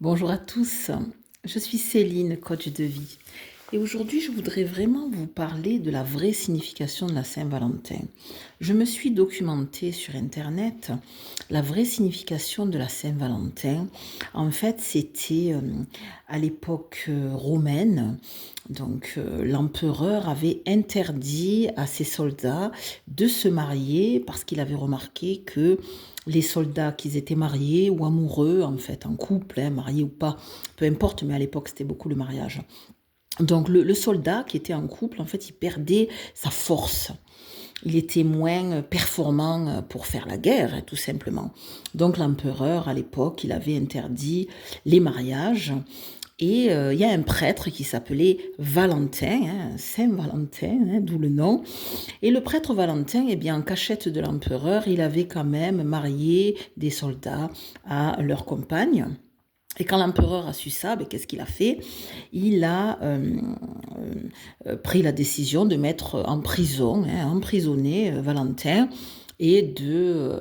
Bonjour à tous, je suis Céline, coach de vie. Et aujourd'hui, je voudrais vraiment vous parler de la vraie signification de la Saint-Valentin. Je me suis documentée sur Internet. La vraie signification de la Saint-Valentin, en fait, c'était à l'époque romaine. Donc, l'empereur avait interdit à ses soldats de se marier parce qu'il avait remarqué que les soldats, qu'ils étaient mariés ou amoureux, en fait, en couple, mariés ou pas, peu importe, mais à l'époque, c'était beaucoup le mariage. Donc le soldat qui était en couple, en fait, il perdait sa force. Il était moins performant pour faire la guerre, tout simplement. Donc l'empereur, à l'époque, il avait interdit les mariages. Et il y a un prêtre qui s'appelait Valentin, Saint Valentin, d'où le nom. Et le prêtre Valentin, eh bien, en cachette de l'empereur, il avait quand même marié des soldats à leurs compagnes. Et quand l'empereur a su ça, ben, qu'est-ce qu'il a fait? Il a pris la décision de mettre en prison, emprisonner Valentin et de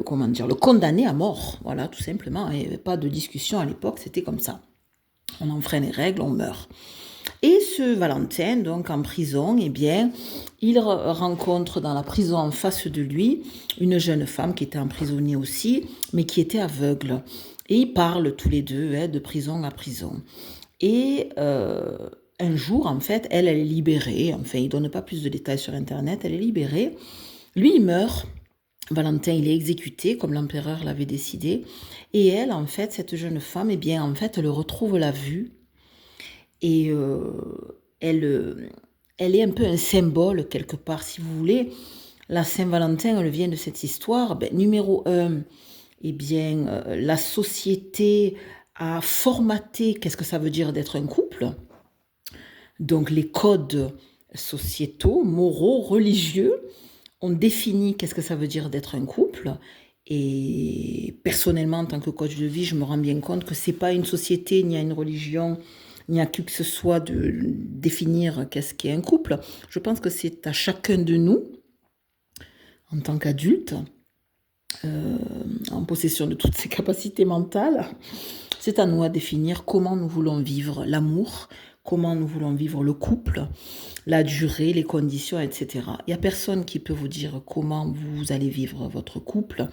comment dire, le condamner à mort. Voilà, tout simplement. Il n'y avait pas de discussion à l'époque, c'était comme ça. On enfreint les règles, on meurt. Et ce Valentin, donc en prison, eh bien, il rencontre dans la prison en face de lui une jeune femme qui était emprisonnée aussi, mais qui était aveugle. Et ils parlent tous les deux de prison à prison. Et un jour, en fait, elle est libérée. Enfin, il ne donne pas plus de détails sur Internet. Elle est libérée. Lui, il meurt. Valentin, il est exécuté, comme l'empereur l'avait décidé. Et elle, en fait, cette jeune femme, eh bien, en fait, elle retrouve la vue. Et elle est un peu un symbole, quelque part, si vous voulez. La Saint-Valentin, elle vient de cette histoire. Ben, numéro un, eh bien, la société a formaté qu'est-ce que ça veut dire d'être un couple. Donc, les codes sociétaux, moraux, religieux ont défini qu'est-ce que ça veut dire d'être un couple. Et personnellement, en tant que coach de vie, je me rends bien compte que c'est pas une société, ni une religion, ni à qui que ce soit de définir qu'est-ce qu'est un couple. Je pense que c'est à chacun de nous, en tant qu'adulte, en possession de toutes ses capacités mentales, c'est à nous à définir comment nous voulons vivre l'amour, comment nous voulons vivre le couple, la durée, les conditions, etc. Il n'y a personne qui peut vous dire comment vous allez vivre votre couple.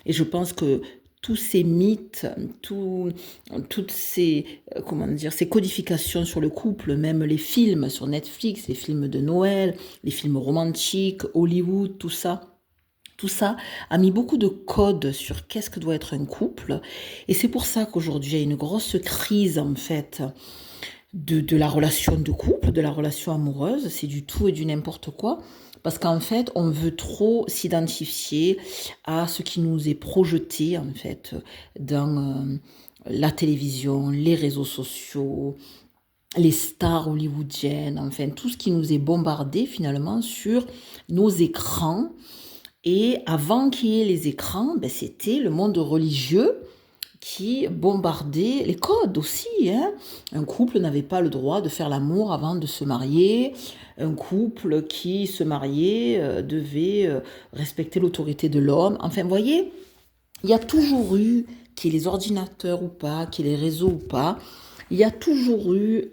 Et je pense que tous ces mythes, toutes ces, comment dire, ces codifications sur le couple, même les films sur Netflix, les films de Noël, les films romantiques, Hollywood, tout ça a mis beaucoup de codes sur qu'est-ce que doit être un couple. Et c'est pour ça qu'aujourd'hui, il y a une grosse crise, en fait, de la relation de couple, de la relation amoureuse. C'est du tout et du n'importe quoi. Parce qu'en fait, on veut trop s'identifier à ce qui nous est projeté, en fait, dans la télévision, les réseaux sociaux, les stars hollywoodiennes, enfin, tout ce qui nous est bombardé, finalement, sur nos écrans. Et avant qu'il y ait les écrans, ben, c'était le monde religieux qui bombardait les codes aussi. Un couple n'avait pas le droit de faire l'amour avant de se marier. Un couple qui se mariait devait respecter l'autorité de l'homme. Enfin, vous voyez, il y a toujours eu, qu'il y ait les ordinateurs ou pas, qu'il y ait les réseaux ou pas, il y a toujours eu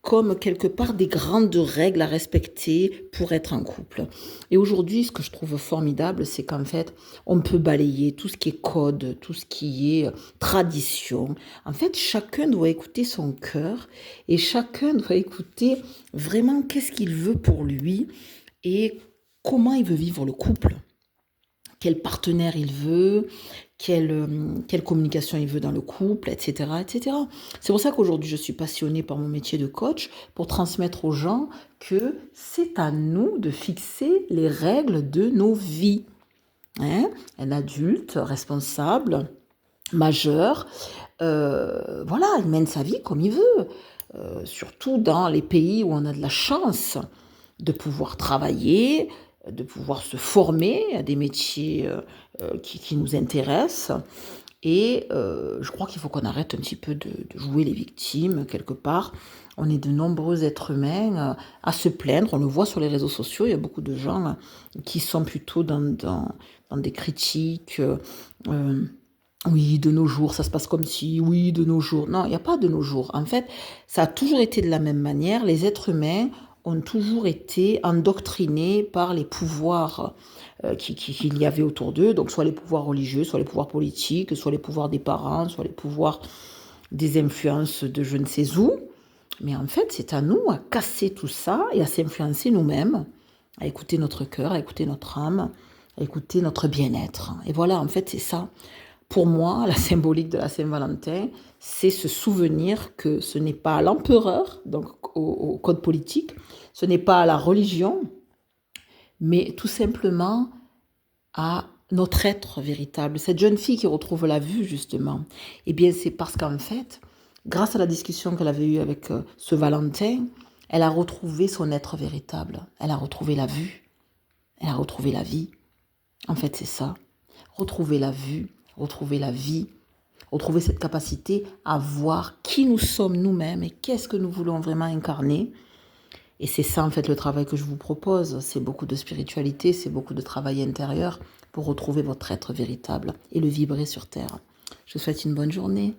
comme quelque part des grandes règles à respecter pour être en couple. Et aujourd'hui, ce que je trouve formidable, c'est qu'en fait, on peut balayer tout ce qui est code, tout ce qui est tradition. En fait, chacun doit écouter son cœur et chacun doit écouter vraiment qu'est-ce qu'il veut pour lui et comment il veut vivre le couple, quel partenaire il veut, quelle communication il veut dans le couple, etc., etc. C'est pour ça qu'aujourd'hui, je suis passionnée par mon métier de coach pour transmettre aux gens que c'est à nous de fixer les règles de nos vies. Un adulte responsable, majeur, voilà, il mène sa vie comme il veut. Surtout dans les pays où on a de la chance de pouvoir travailler, de pouvoir se former à des métiers qui nous intéressent. Et je crois qu'il faut qu'on arrête un petit peu de jouer les victimes quelque part. On est de nombreux êtres humains à se plaindre. On le voit sur les réseaux sociaux. Il y a beaucoup de gens qui sont plutôt dans des critiques Oui, de nos jours, ça se passe comme si, oui, de nos jours. Non, il n'y a pas de nos jours. En fait, ça a toujours été de la même manière. Les êtres humains ont toujours été endoctrinés par les pouvoirs qu'il y avait autour d'eux. Donc, soit les pouvoirs religieux, soit les pouvoirs politiques, soit les pouvoirs des parents, soit les pouvoirs des influences de je ne sais où. Mais en fait, c'est à nous à casser tout ça et à s'influencer nous-mêmes, à écouter notre cœur, à écouter notre âme, à écouter notre bien-être. Et voilà, en fait, c'est ça. Pour moi, la symbolique de la Saint-Valentin, c'est se souvenir que ce n'est pas à l'empereur, donc au code politique, ce n'est pas à la religion, mais tout simplement à notre être véritable. Cette jeune fille qui retrouve la vue, justement, eh bien, c'est parce qu'en fait, grâce à la discussion qu'elle avait eue avec ce Valentin, elle a retrouvé son être véritable. Elle a retrouvé la vue, elle a retrouvé la vie. En fait, c'est ça. Retrouver la vue, retrouver la vie, retrouver cette capacité à voir qui nous sommes nous-mêmes et qu'est-ce que nous voulons vraiment incarner. Et c'est ça, en fait, le travail que je vous propose. C'est beaucoup de spiritualité, c'est beaucoup de travail intérieur pour retrouver votre être véritable et le vibrer sur Terre. Je vous souhaite une bonne journée.